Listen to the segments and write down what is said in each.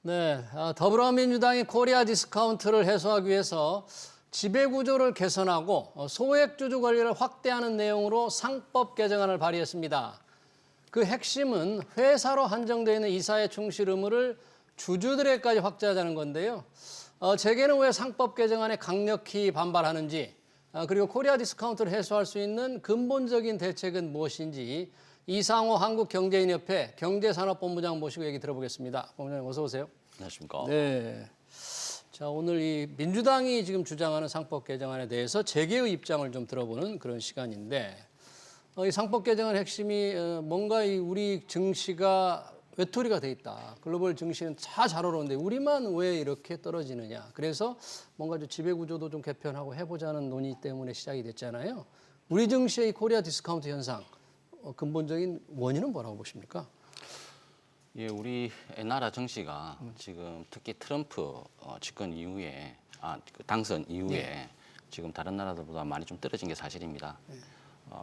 네, 더불어민주당이 코리아 디스카운트를 해소하기 위해서 지배구조를 개선하고 소액주주 권리를 확대하는 내용으로 상법 개정안을 발의했습니다. 그 핵심은 회사로 한정되어 있는 이사의 충실 의무를 주주들에게까지 확대하자는 건데요. 재계는 왜 상법 개정안에 강력히 반발하는지, 그리고 코리아 디스카운트를 해소할 수 있는 근본적인 대책은 무엇인지 이상호 한국경제인협회 경제산업본부장 모시고 얘기 들어보겠습니다. 본부장님 어서 오세요. 안녕하십니까. 네. 자, 오늘 이 민주당이 지금 주장하는 상법 개정안에 대해서 재계의 입장을 좀 들어보는 그런 시간인데, 이 상법 개정안 핵심이 뭔가 이 우리 증시가 외톨이가 돼 있다. 글로벌 증시는 다 잘 오르는데 우리만 왜 이렇게 떨어지느냐. 그래서 뭔가 좀 지배구조도 좀 개편하고 해보자는 논의 때문에 시작이 됐잖아요. 우리 증시의 이 코리아 디스카운트 현상, 근본적인 원인은 뭐라고 보십니까? 예, 우리 나라 증시가 지금 특히 트럼프 집권 이후에 당선 이후에 네. 지금 다른 나라들보다 많이 좀 떨어진 게 사실입니다. 네.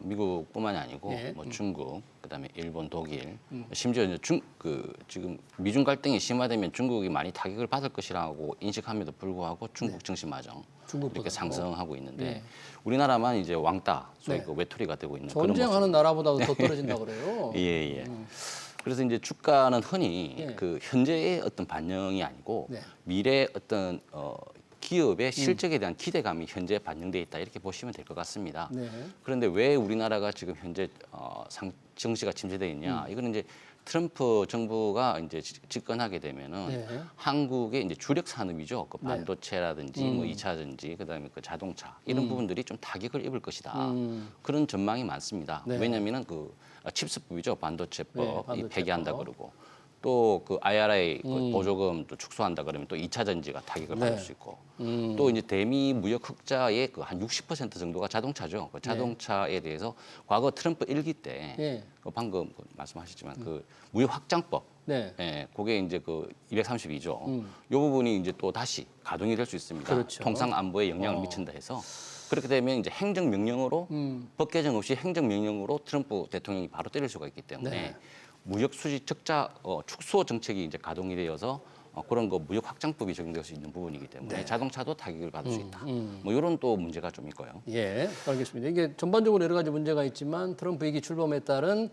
미국뿐만이 아니고 네. 뭐 중국, 그다음에 일본, 독일, 심지어 이제 지금 미중 갈등이 심화되면 중국이 많이 타격을 받을 것이라고 인식함에도 불구하고 중국 증시마저 이렇게 상승하고 있는데 네. 우리나라만 이제 왕따, 소위 네. 그 외톨이가 되고 있는 그런 전쟁하는 나라보다도 더 떨어진다고 그래요. 예, 예. 그래서 이제 주가는 흔히 네. 그 현재의 어떤 반영이 아니고 네. 미래의 어떤 기업의 실적에 대한 기대감이 현재 반영돼 있다 이렇게 보시면 될 것 같습니다. 네. 그런데 왜 우리나라가 지금 현재 증시가 침체돼 있냐? 이거는 이제 트럼프 정부가 이제 집권하게 되면은 네. 한국의 이제 주력 산업이죠. 그 반도체라든지 뭐 2차전지, 그다음에 그 자동차 이런 부분들이 좀 타격을 입을 것이다. 그런 전망이 많습니다. 네. 왜냐하면은 그 칩스법이죠. 반도체법 네, 이 반도체법. 폐기한다 그러고 또 그 IRA 그 보조금 또 축소한다 그러면 또 2차 전지가 타격을 받을 수 있고 또 이제 대미 무역 흑자의 그 한 60% 정도가 자동차죠. 그 자동차에 대해서 과거 트럼프 1기 때 네. 방금 말씀하셨지만 그 무역 확장법 네. 예, 그게 이제 그 232조. 이 부분이 이제 또 다시 가동이 될 수 있습니다. 그렇죠. 통상 안보에 영향을 미친다 해서 그렇게 되면 이제 행정명령으로 법 개정 없이 행정명령으로 트럼프 대통령이 바로 때릴 수가 있기 때문에 네. 무역 수지 적자 축소 정책이 이제 가동이 되어서 그런 거 무역 확장법이 적용될 수 있는 부분이기 때문에 자동차도 타격을 받을 수 있다. 뭐 이런 또 문제가 좀 있고요. 예, 알겠습니다. 이게 전반적으로 여러 가지 문제가 있지만 트럼프 2기 출범에 따른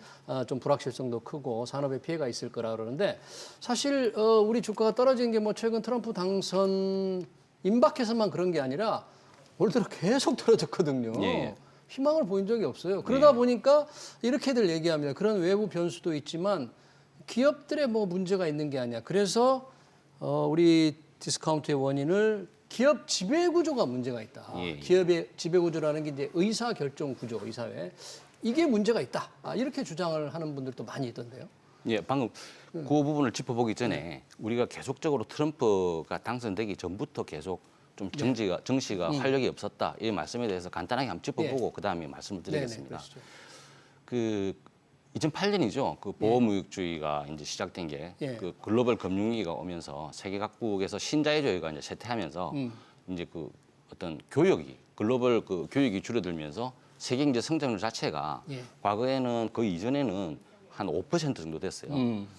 좀 불확실성도 크고 산업에 피해가 있을 거라 그러는데 사실 우리 주가가 떨어진 게 뭐 최근 트럼프 당선 임박해서만 그런 게 아니라 올 들어 계속 떨어졌거든요. 예. 희망을 보인 적이 없어요. 그러다 보니까 이렇게들 얘기합니다. 그런 외부 변수도 있지만 기업들의 뭐 문제가 있는 게 아니야. 그래서 우리 디스카운트의 원인을 기업 지배 구조가 문제가 있다. 예. 기업의 지배 구조라는 게 이제 의사 결정 구조, 의사회 이게 문제가 있다. 이렇게 주장을 하는 분들도 많이 있던데요. 예, 방금 그 부분을 짚어보기 전에 우리가 계속적으로 트럼프가 당선되기 전부터 계속 좀 정시가 활력이 없었다 이 말씀에 대해서 간단하게 한번 짚어보고 그 다음에 말씀을 드리겠습니다. 그러시죠. 그 2008년이죠. 그 보호무역주의가 이제 시작된 게 그 글로벌 금융위기가 오면서 세계 각국에서 신자유주의가 이제 쇠퇴하면서 이제 그 어떤 교역이 글로벌 그 교역이 줄어들면서 세계 경제 성장률 자체가 과거에는 그 이전에는 한 5% 정도 됐어요.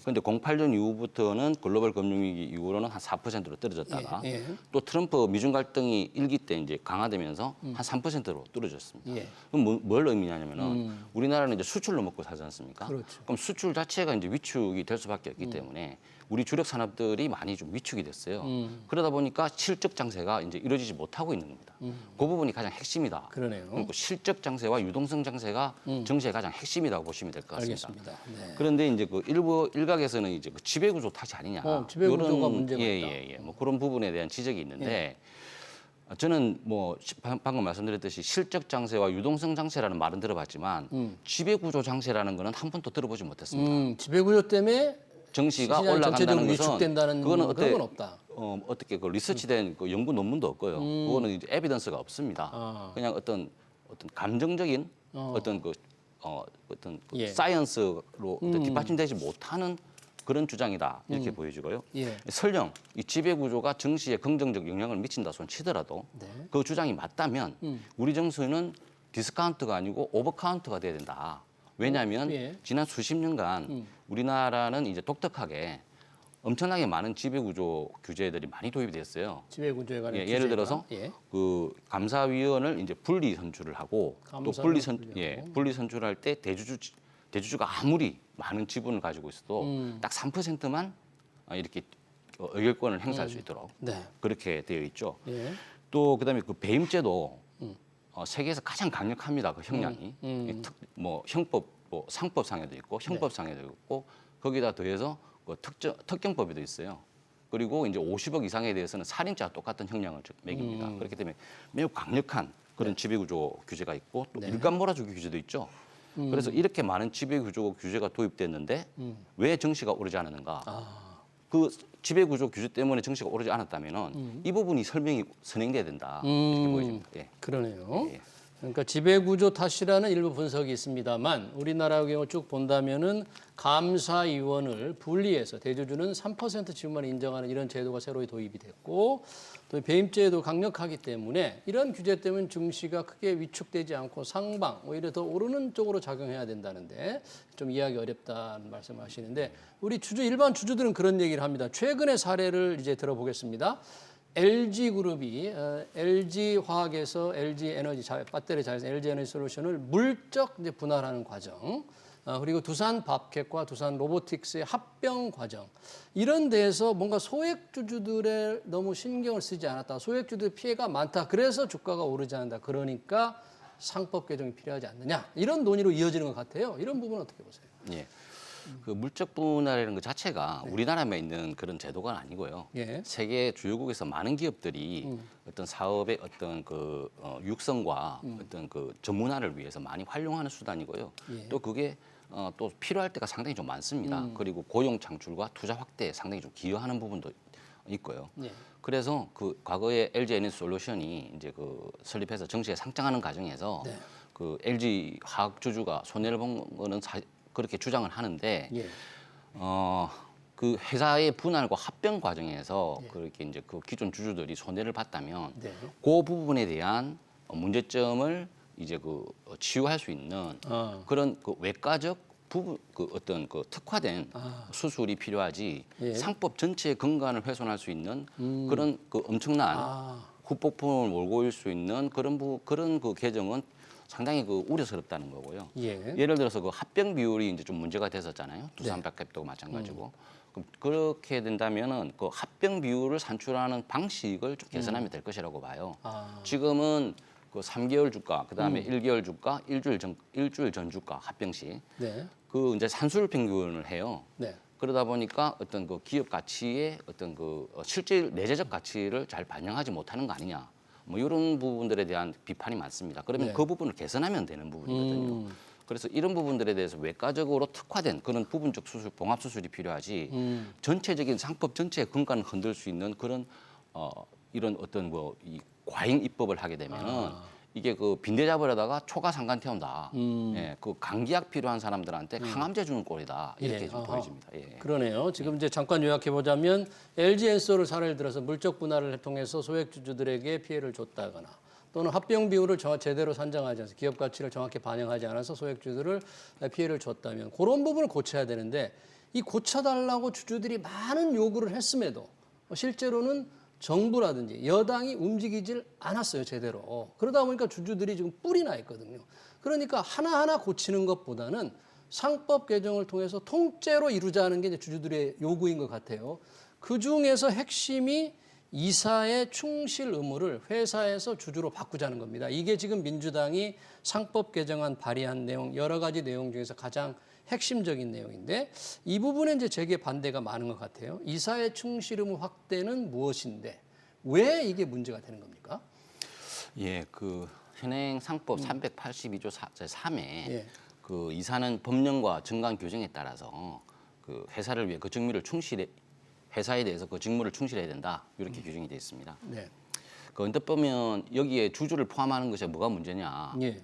그런데 08년 이후부터는 글로벌 금융위기 이후로는 한 4%로 떨어졌다가 또 트럼프 미중 갈등이 1기 때 이제 강화되면서 한 3%로 떨어졌습니다. 그럼 뭘 의미하냐면은 우리나라는 이제 수출로 먹고 살지 않습니까? 그렇죠. 그럼 수출 자체가 이제 위축이 될 수밖에 없기 때문에 우리 주력 산업들이 많이 좀 위축이 됐어요. 그러다 보니까 실적 장세가 이제 이루어지지 못하고 있는 겁니다. 그 부분이 가장 핵심이다. 그러네요. 그러니까 실적 장세와 유동성 장세가 정시의 가장 핵심이라고 보시면 될 것 같습니다. 알겠습니다. 네. 그런데 이제 그 일각에서는 이제 그 지배구조 탓이 아니냐. 지배구조가 이런, 문제가 있다. 뭐 그런 부분에 대한 지적이 있는데 저는 뭐 방금 말씀드렸듯이 실적 장세와 유동성 장세라는 말은 들어봤지만 지배구조 장세라는 거는 한 번도 들어보지 못했습니다. 지배구조 때문에 정시가 시장이 올라간다는 전체적으로 것은 위축된다는 그거는 그런 건 없다. 어떻게 그 리서치된 그 연구 논문도 없고요. 그거는 이제 에비던스가 없습니다. 그냥 어떤 감정적인 어떤 그 사이언스로 뒷받침되지 못하는 그런 주장이다 이렇게 보여지고요. 설령 이 지배 구조가 정시에 긍정적 영향을 미친다 손 치더라도 그 주장이 맞다면 우리 정수는 디스카운트가 아니고 오버카운트가 돼야 된다. 왜냐하면 예. 지난 수십 년간 우리나라는 이제 독특하게 엄청나게 많은 지배구조 규제들이 많이 도입이 됐어요. 지배구조에 관한 예, 예를 들어서 예. 그 감사위원을 이제 분리 선출을 하고 또 분리 분리하고. 분리 선출할 때 대주주가 아무리 많은 지분을 가지고 있어도 딱 3%만 이렇게 의결권을 행사할 수 있도록 네. 그렇게 되어 있죠. 예. 또 그다음에 그 배임죄도 세계에서 가장 강력합니다. 그 형량이 뭐 형법, 뭐 상법상에도 있고 형법상에도 있고 거기다 더해서 그 특경법에도 있어요. 그리고 이제 50억 이상에 대해서는 살인죄와 똑같은 형량을 매깁니다. 그렇기 때문에 매우 강력한 그런 지배구조 규제가 있고 또 일감 몰아주기 규제도 있죠. 그래서 이렇게 많은 지배구조 규제가 도입됐는데 왜 정시가 오르지 않았는가? 그 지배구조 규제 때문에 정시가 오르지 않았다면은 이 부분이 설명이 선행돼야 된다 이렇게 보여집니다. 예. 그러네요. 예. 그러니까 지배구조 탓이라는 일부 분석이 있습니다만 우리나라 경우 쭉 본다면은 감사위원을 분리해서 대주주는 3% 지분만 인정하는 이런 제도가 새로 도입이 됐고 또 배임죄도 강력하기 때문에 이런 규제 때문에 증시가 크게 위축되지 않고 상방 오히려 더 오르는 쪽으로 작용해야 된다는데 좀 이해하기 어렵다는 말씀하시는데 우리 일반 주주들은 그런 얘기를 합니다. 최근의 사례를 이제 들어보겠습니다. LG그룹이 LG화학에서 LG에너지 배터리 자회사 LG에너지솔루션을 물적 이제 분할하는 과정, 그리고 두산밥켓과 두산로보틱스의 합병 과정 이런 데에서 뭔가 소액주주들의 너무 신경을 쓰지 않았다. 소액주주의 피해가 많다. 그래서 주가가 오르지 않는다. 그러니까 상법 개정이 필요하지 않느냐. 이런 논의로 이어지는 것 같아요. 이런 부분은 어떻게 보세요? 예. 그 물적 분할이라는 것 자체가 우리나라만 있는 그런 제도가 아니고요. 예. 세계 주요국에서 많은 기업들이 어떤 사업의 어떤 그 육성과 어떤 그 전문화를 위해서 많이 활용하는 수단이고요. 예. 또 그게 또 필요할 때가 상당히 좀 많습니다. 그리고 고용 창출과 투자 확대에 상당히 좀 기여하는 부분도 있고요. 예. 그래서 그 과거에 LG 에너지솔루션이 이제 그 설립해서 정시에 상장하는 과정에서 네. 그 LG 화학 주주가 손해를 본 거는 그렇게 주장을 하는데 예. 그 회사의 분할과 합병 과정에서 그렇게 이제 그 기존 주주들이 손해를 봤다면 네. 그 부분에 대한 문제점을 이제 그 치유할 수 있는 그런 그 외과적 부분 그 어떤 그 특화된 수술이 필요하지 예. 상법 전체의 근간을 훼손할 수 있는 그런 그 엄청난 후폭풍을 몰고 올 수 있는 그런 그 개정은 상당히 그 우려스럽다는 거고요. 예. 예를 들어서 그 합병 비율이 이제 좀 문제가 됐었잖아요. 두산밥켓도 마찬가지고. 그럼 그렇게 된다면은 그 합병 비율을 산출하는 방식을 좀 개선하면 될 것이라고 봐요. 지금은 그 3개월 주가, 그다음에 1개월 주가, 일주일 전 주가 합병 시 네. 그 이제 산술 평균을 해요. 네. 그러다 보니까 어떤 그 기업 가치의 어떤 그 실질 내재적 가치를 잘 반영하지 못하는 거 아니냐. 뭐 이런 부분들에 대한 비판이 많습니다. 그러면 그 부분을 개선하면 되는 부분이거든요. 그래서 이런 부분들에 대해서 외과적으로 특화된 그런 부분적 수술, 봉합 수술이 필요하지 전체적인 상법 전체의 근간을 흔들 수 있는 그런 이런 어떤 뭐 이 과잉 입법을 하게 되면은 이게 그 빈대 잡으려다가 초가 상간 태운다. 예, 그 감기약 필요한 사람들한테 항암제 주는 꼴이다. 이렇게 예, 좀 보여집니다. 예. 그러네요. 지금 이제 잠깐 요약해 보자면 LG엔솔을 사례를 들어서 물적 분할을 통해서 소액주주들에게 피해를 줬다거나 또는 합병 비율을 제대로 산정하지 않아서 기업 가치를 정확히 반영하지 않아서 소액주주들을 피해를 줬다면 그런 부분을 고쳐야 되는데 이 고쳐달라고 주주들이 많은 요구를 했음에도 실제로는 정부라든지 여당이 움직이질 않았어요, 제대로. 그러다 보니까 주주들이 지금 뿔이 나 있거든요. 그러니까 하나하나 고치는 것보다는 상법 개정을 통해서 통째로 이루자는 게 이제 주주들의 요구인 것 같아요. 그 중에서 핵심이 이사의 충실 의무를 회사에서 주주로 바꾸자는 겁니다. 이게 지금 민주당이 상법 개정안 발의한 내용, 여러 가지 내용 중에서 가장 핵심적인 내용인데 이 부분에 이제 제게 반대가 많은 것 같아요. 이사의 충실 의무 확대는 무엇인데 왜 이게 문제가 되는 겁니까? 예, 그 현행 상법 382조 3에 예. 그 이사는 법령과 정관 규정에 따라서 그 회사를 위해 그 직무를 회사에 대해서 그 직무를 충실해야 된다 이렇게 규정이 되어 있습니다. 네. 그 언뜻 보면 여기에 주주를 포함하는 것이 뭐가 문제냐? 예.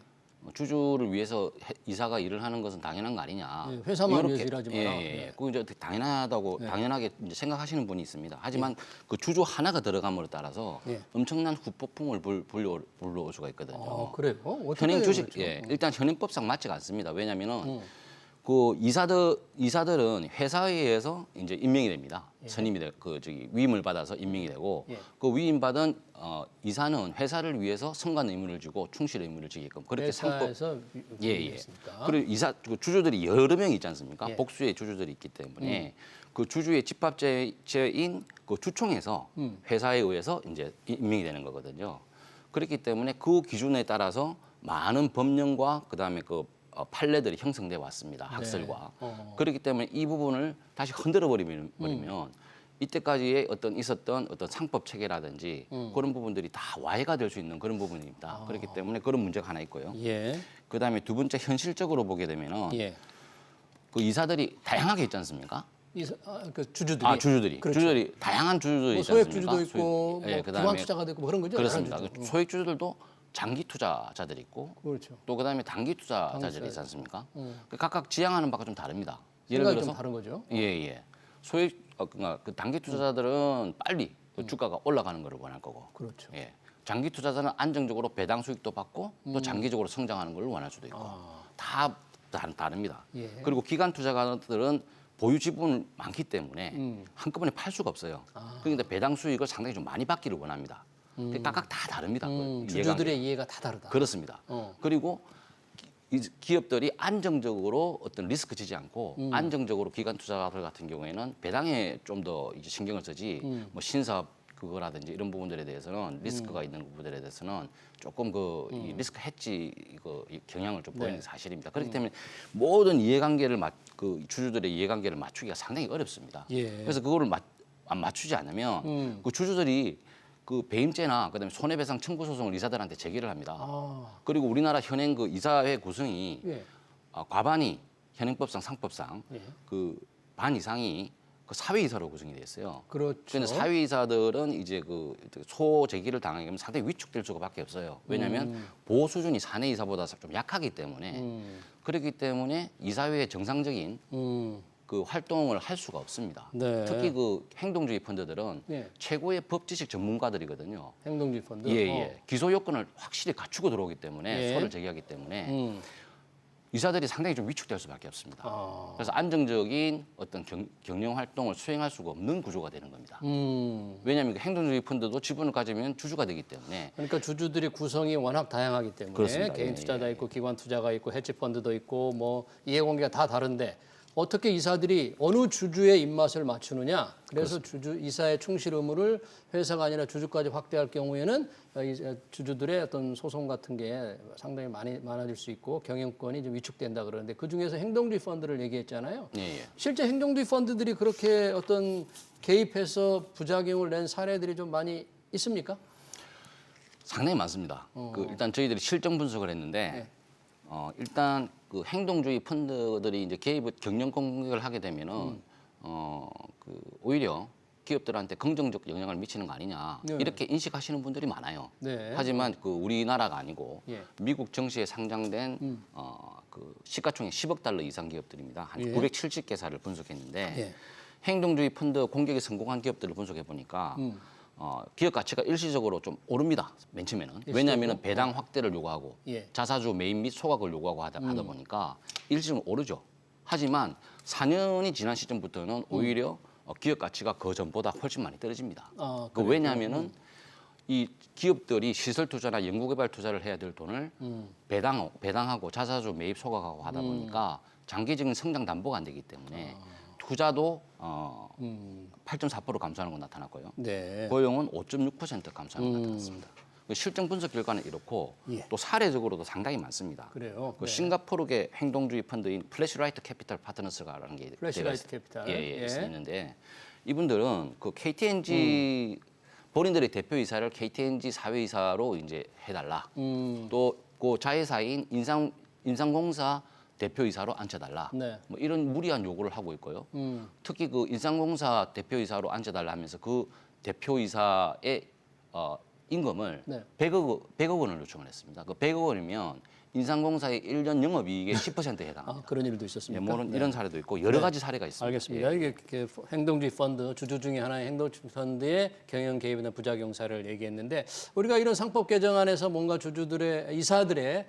주주를 위해서 이사가 일을 하는 것은 당연한 거 아니냐. 예, 회사만 이렇게, 위해서 일하지 마라. 예. 그거 이제 당연하다고 네. 당연하게 이제 생각하시는 분이 있습니다. 하지만 그 주주 하나가 들어감으로 따라서 예. 엄청난 후폭풍을 불러올 수가 있거든요. 그래요? 어떻게 현행 주식 그렇죠? 예, 일단 현행법상 맞지가 않습니다. 왜냐하면은 그 이사들은 회사에 의해서 이제 임명이 됩니다. 선임이 위임을 받아서 임명이 되고 예. 그 위임받은 이사는 회사를 위해서 성관 의무를 지고 충실 의무를 지게끔 그렇게 상법 회사에서 예. 있으니까. 그리고 그 주주들이 여러 명이 있지 않습니까? 예. 복수의 주주들이 있기 때문에 그 주주의 집합제인 그 주총에서 회사에 의해서 이제 임명이 되는 거거든요. 그렇기 때문에 그 기준에 따라서 많은 법령과 그다음에 그 판례들이 형성돼 왔습니다. 학설과. 그렇기 때문에 이 부분을 다시 흔들어 버리면 이때까지의 있었던 어떤 상법 체계라든지 그런 부분들이 다 와해가 될 수 있는 그런 부분입니다. 그렇기 때문에 그런 문제가 하나 있고요. 예. 그다음에 두 번째 현실적으로 보게 되면은 예. 그 이사들이 다양하게 있지 않습니까? 그 주주들이. 주주들이. 그렇죠. 주주들이 다양한 주주들이 뭐 있지 소액 않습니까? 주주도 있고 예, 뭐 그다음에 기관 투자가 있고 뭐 그런 거죠. 그렇습니다. 다른 주주. 소액 주주들도 장기 투자자들이 있고 그렇죠. 또 그다음에 단기 투자자들이 있지 않습니까? 그 각각 지향하는 바가 좀 다릅니다. 예를 생각이 들어서 좀 다른 거죠. 예. 소액 그러니까 그 단기 투자자들은 빨리 그 주가가 올라가는 것을 원할 거고. 그렇죠. 예. 장기 투자자는 안정적으로 배당 수익도 받고 또 장기적으로 성장하는 걸 원할 수도 있고. 다 다릅니다. 예. 그리고 기관 투자가들은 보유 지분이 많기 때문에 한꺼번에 팔 수가 없어요. 그런데 배당 수익을 상당히 좀 많이 받기를 원합니다. 각각 다 다릅니다. 그 주주들의 이해가 다 다르다. 그렇습니다. 그리고 기업들이 안정적으로 어떤 리스크 지지 않고 안정적으로 기관 투자자들 같은 경우에는 배당에 좀 더 신경을 쓰지 뭐 신사업 그거라든지 이런 부분들에 대해서는 리스크가 있는 부분들에 대해서는 조금 이 리스크 해지 경향을 좀 보이는 게 사실입니다. 그렇기 때문에 모든 이해관계를 그 주주들의 이해관계를 맞추기가 상당히 어렵습니다. 예. 그래서 그거를 안 맞추지 않으면 그 주주들이 그 배임죄나 그다음에 손해배상 청구 소송을 이사들한테 제기를 합니다. 그리고 우리나라 현행 그 이사회 구성이 예. 과반이 현행법상 상법상 예. 그 반 이상이 그 사회이사로 구성이 되어 있어요. 그렇죠. 그런데 사회이사들은 이제 그 소제기를 당하게 되면 상당히 위축될 수밖에 없어요. 왜냐하면 보호 수준이 사내이사보다 좀 약하기 때문에 그렇기 때문에 이사회의 정상적인 그 활동을 할 수가 없습니다. 네. 특히 그 행동주의 펀드들은 예. 최고의 법지식 전문가들이거든요. 행동주의 펀드. 예. 기소 요건을 확실히 갖추고 들어오기 때문에 예. 소를 제기하기 때문에 이사들이 상당히 좀 위축될 수밖에 없습니다. 그래서 안정적인 어떤 경영 활동을 수행할 수가 없는 구조가 되는 겁니다. 왜냐하면 그 행동주의 펀드도 지분을 가지면 주주가 되기 때문에 그러니까 주주들의 구성이 워낙 다양하기 때문에 그렇습니다. 개인 예, 투자자 있고 기관 투자가 있고 헤지 펀드도 있고 뭐 이해관계가 다 다른데 어떻게 이사들이 어느 주주의 입맛을 맞추느냐. 그래서 이사의 충실 의무를 회사가 아니라 주주까지 확대할 경우에는 주주들의 어떤 소송 같은 게 상당히 많아질 수 있고 경영권이 좀 위축된다 그러는데 그중에서 행동주의 펀드를 얘기했잖아요. 예. 실제 행동주의 펀드들이 그렇게 어떤 개입해서 부작용을 낸 사례들이 좀 많이 있습니까? 상당히 많습니다. 일단 저희들이 실정 분석을 했는데 일단 그 행동주의 펀드들이 이제 경영 공격을 하게 되면은 그 오히려 기업들한테 긍정적 영향을 미치는 거 아니냐 네. 이렇게 인식하시는 분들이 많아요. 네. 하지만 그 우리나라가 아니고 예. 미국 증시에 상장된 그 시가총액 10억 달러 이상 기업들입니다. 한 예. 970개사를 분석했는데 예. 행동주의 펀드 공격에 성공한 기업들을 분석해 보니까 기업 가치가 일시적으로 좀 오릅니다. 맨 처음에는. 왜냐하면 배당 확대를 요구하고 예. 자사주 매입 및 소각을 요구하고 하다 보니까 일시적으로 오르죠. 하지만 4년이 지난 시점부터는 오히려 기업 가치가 그 전보다 훨씬 많이 떨어집니다. 왜냐하면은 이 기업들이 시설 투자나 연구개발 투자를 해야 될 돈을 배당하고 자사주 매입 소각하고 하다 보니까 장기적인 성장 담보가 안 되기 때문에 투자도 8.4% 감소하는 건 나타났고요. 네. 고용은 5.6% 감소하는 건 나타났습니다. 그 실정 분석 결과는 이렇고 예. 또 사례적으로도 상당히 많습니다. 그래요. 그 네. 싱가포르계 행동주의 펀드인 플래시라이트 캐피탈 파트너스라는 게 플래시라이트 캐피탈. 예. 있는데 이분들은 그 KTNG 본인들의 대표이사를 KTNG 사회이사로 이제 해달라. 또 그 자회사인 인상공사 대표이사로 앉혀달라. 네. 뭐 이런 무리한 요구를 하고 있고요. 특히 그 인상공사 대표이사로 앉혀달라 하면서 그 대표이사의 임금을 네. 100억 원을 요청을 했습니다. 그 100억 원이면 인삼공사의 1년 영업이익의 10%에 해당합니다. 그런 일도 있었습니까? 뭐 이런 사례도 있고 여러 가지 사례가 있습니다. 알겠습니다. 이게 행동주의 펀드 주주 중에 하나의 행동주의 펀드의 경영 개입이나 부작용 사례를 얘기했는데 우리가 이런 상법 개정안에서 뭔가 주주들의 이사들의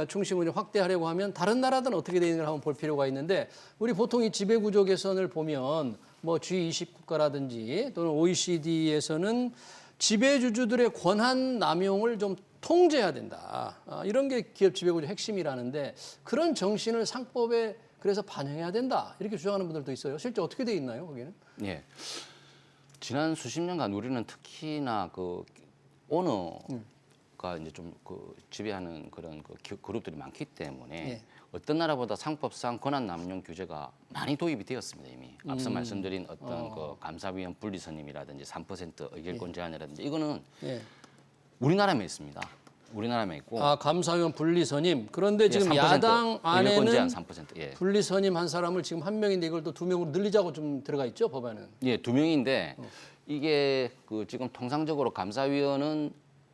중심을 확대하려고 하면 다른 나라들은 어떻게 되어 있는가 한번 볼 필요가 있는데 우리 보통 이 지배구조 개선을 보면 뭐 G20 국가라든지 또는 OECD에서는 지배주주들의 권한 남용을 좀 통제해야 된다. 이런 게 기업 지배구조 핵심이라는데 그런 정신을 상법에 그래서 반영해야 된다. 이렇게 주장하는 분들도 있어요. 실제 어떻게 돼 있나요, 거기는? 예. 지난 수십 년간 우리는 특히나 그 오너가 이제 좀 그 지배하는 그런 그 그룹들이 많기 때문에 예. 어떤 나라보다 상법상 권한 남용 규제가 많이 도입이 되었습니다 이미. 앞서 말씀드린 어떤 그 감사위원 분리 선임이라든지 3% 의결권 제한이라든지 이거는 예. 우리나라만 있습니다. 우리나라만 있고. 감사위원 분리 선임. 그런데 지금 3%, 야당 의결권 제한 안에는 3%. 예. 분리 선임 한 사람을 지금 한 명인데 이걸 또 두 명으로 늘리자고 좀 들어가 있죠, 법안은. 예, 2명인데 이게 그 지금 통상적으로 감사위원은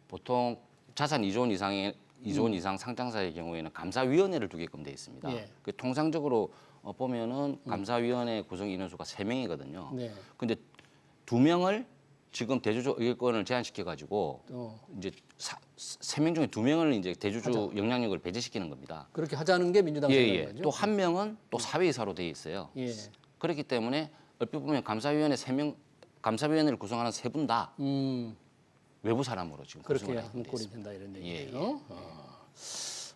보통 자산 2조 원 이상의 2조 원 이상 상장사의 경우에는 감사위원회를 두게끔 돼 있습니다. 예. 그 통상적으로 보면은 감사위원회 구성 인원수가 3명이거든요. 네. 근데 2명을 지금 대주주 의결권을 제한시켜 가지고 이제 3명 중에 2명을 이제 대주주 영향력을 배제시키는 겁니다. 그렇게 하자는 게 민주당 예, 생각인 예. 거죠. 또 한 명은 또 사회이사로 돼 있어요. 예. 그렇기 때문에 얼핏 보면 감사위원회 3명 감사위원회를 구성하는 3분 다 외부 사람으로 지금 그렇게 구성을 한 하게 돼 꼴이 있습니다. 된다 이런 예, 얘기예요.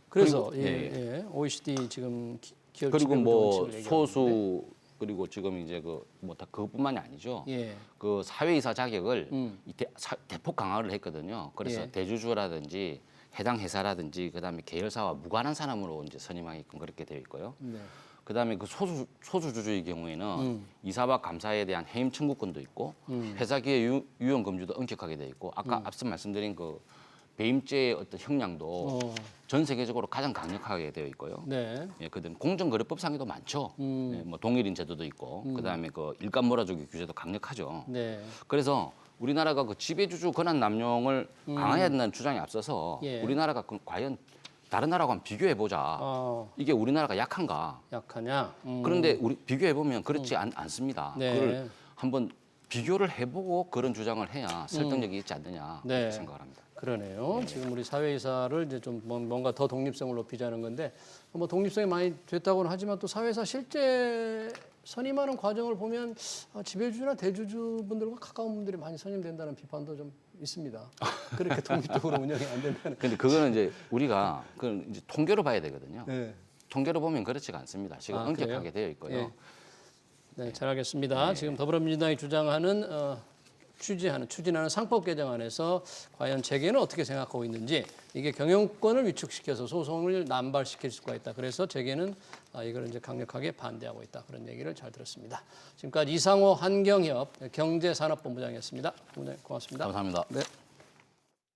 그래서 그리고, 예. OECD 지금 기업 그리고 지배구조 뭐 원칙을 얘기하고 소수 그리고 지금 이제 그 뭐 다 그것뿐만이 아니죠. 있는데, 예. 그 사회이사 자격을 대폭 강화를 했거든요. 그래서 예. 대주주라든지 해당 회사라든지 그다음에 계열사와 무관한 사람으로 이제 선임하게끔 그렇게 되어 있고요. 네. 그다음에 그 소수주주의 경우에는 이사와 감사에 대한 해임 청구권도 있고 회사 기회 유용 금지도 엄격하게 되어 있고 아까 앞서 말씀드린 그 배임죄의 어떤 형량도 전 세계적으로 가장 강력하게 되어 있고요. 네. 예, 그다음 공정거래법상에도 많죠. 예, 뭐 동일인 제도도 있고 그다음에 그 일감 몰아주기 규제도 강력하죠. 네. 그래서 우리나라가 그 지배주주 권한 남용을 강화해야 된다는 주장에 앞서서 예. 우리나라가 과연 다른 나라하고 비교해 보자. 이게 우리나라가 약한가? 약하냐? 그런데 우리 비교해 보면 그렇지 않습니다. 네. 그걸 한번 비교를 해보고 그런 주장을 해야 설득력이 있지 않느냐 네. 그렇게 생각을 합니다. 그러네요. 지금 우리 사회이사를 이제 좀 뭔가 더 독립성을 높이자는 건데 뭐 독립성이 많이 됐다고는 하지만 또 사회이사 실제 선임하는 과정을 보면 지배주주나 대주주분들과 가까운 분들이 많이 선임된다는 비판도 좀 있습니다. 그렇게 독립적으로 운영이 안 된다는. 근데 그거는 이제 우리가 그 이제 통계로 봐야 되거든요. 네. 통계로 보면 그렇지가 않습니다. 지금 엄격하게 되어 있고요. 예. 네, 잘 알겠습니다. 지금 더불어민주당이 주장하는 추진하는 상법 개정안에서 과연 재계는 어떻게 생각하고 있는지 이게 경영권을 위축시켜서 소송을 남발시킬 수가 있다. 그래서 재계는 이걸 이제 강력하게 반대하고 있다. 그런 얘기를 잘 들었습니다. 지금까지 이상호 한경협 경제산업본부장이었습니다. 고맙습니다. 감사합니다. 네.